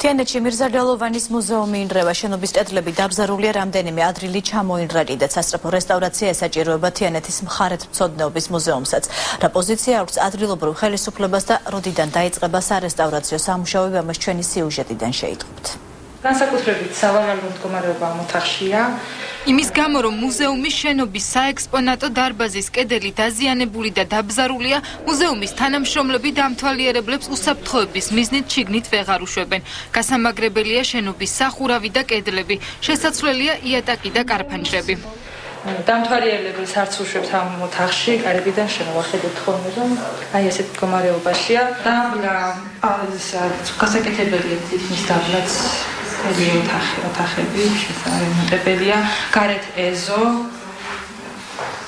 თიანეთში მირზადელოვანის მუზეუმი ინრევა, შენობის კედლები დაბზარულია, რამდენიმე ადრილი ჩამოინრა კიდეც. სასწრაფო რესტავრაცია ესაჭიროება თიანეთის მხარეთმცოდნეობის მუზეუმსაც. რა პოზიცია აქვს ადგილობრივ ხელისუფლებას და როდიდან დაიწყება სარესტავრაციო სამუშაოები, ამას ჩვენი სიუჟეტიდან შეიტყობთ. განსაკუთრებით სავარაუდო მდგომარეობა ამ ოთახშია. იმის გამო, რომ მუზეუმის შენობის საექსპონატო დარბაზის კედელი დაზიანებული და დაბზარულია, მუზეუმის თანამშრომლები დამთვალიერებლებს უსაფრთხოების მიზნით შიგნით ვეღარ უშვებენ. გასამაგრებელია შენობის სახურავი და კედლები, შესაძლებელია იატაკი და კარფანჭრები. დამთვალიერებელს არც უშვებთ ამ ოთახში, კარებიდან შენობა ხედავთ ხოლმე, რომ აი ესეთ მდგომარეობაშია. დაბლა გასაკეთებელია თითქმის დაბლაც. ოთახები შესაძლებელია, გარეთ ეზო,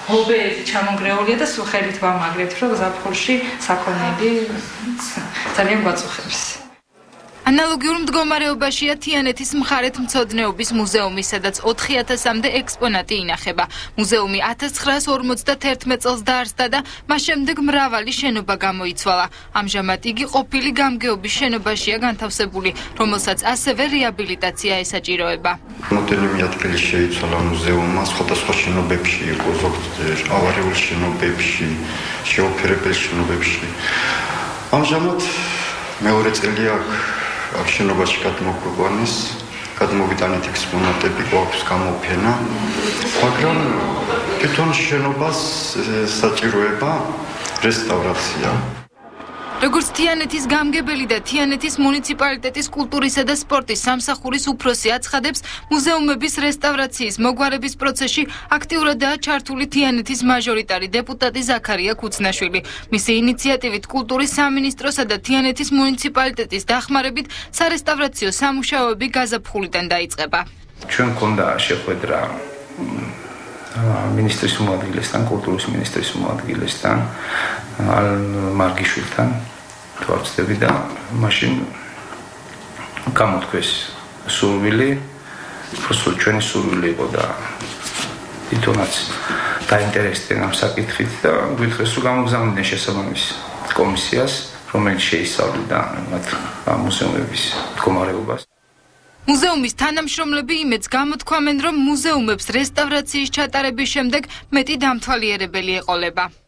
ჰობეები ჩამონგრეულია და სულ ხელით ვამაგრებთ, რომ ზაფხულში საქონელი ძალიან გვაწუხებს. ანალოგიურ მდგომარეობაშია თიანეთის მხარეთმცოდნეობის მუზეუმი, სადაც 4000-მდე ექსპონატი ინახება. მუზეუმი 1951 წელს დაარსდა და მას შემდეგ მრავალი შენობა გამოიცვალა. ამჟამად იგი ყოფილი გამგეობის შენობაშია განთავსებული, რომელსაც ასევე რეაბილიტაცია ესაჭიროება. მოდელები ადგილი შეიცვალა მუზეუმმა, სხვადასხვა შენობებში იყო, ზოგჯერ ავარიულ შენობებში, შეუფერებელ შენობებში. ამჟამად მეორე წელია აქ შენობაში გადმოვიტანეთ ექსპონატები, გვაქვს გამოფენა, მაგრამ თვითონ შენობას საჭიროება რესტავრაცია. როგორც თიანეთის გამგებელი და თიანეთის მუნიციპალიტეტის კულტურისა და სპორტის სამსახურის უფროსი აცხადებს, მუზეუმების რესტავრაციის მოგვარების პროცესში აქტიურადაა ჩართული თიანეთის მაჟორიტარი დეპუტატი ზაქარია ქუცნაშვილი. მისი ინიციატივით კულტურის სამინისტროსა და თიანეთის მუნიციპალიტეტის დახმარებით სარესტავრაციო სამუშაოები გაზაფხულიდან დაიწყება. ჩვენ გქონდა შეხვედრა ministris მოადგილესთან, კულტურის ministris მოადგილესთან, მარგიშვილთან, თვალწდები და მაშინ გამოთქვეს სურვილი, უბრალოდ ჩვენი სურვილი იყო და თვითონაც დაინტერესდნენ ამ საკითხით და გვითხრეს რომ გამოგზავნიდნენ შესაბამის კომისიას, რომელიც შეისწავლიდა მათ მუზეუმების მდგომარეობას. მუზეუმის თანამშრომლები იმედს გამოთქვამენ, რომ მუზეუმებს რესტავრაციის ჩატარების შემდეგ მეტი დამთვალიერებელი ეყოლება.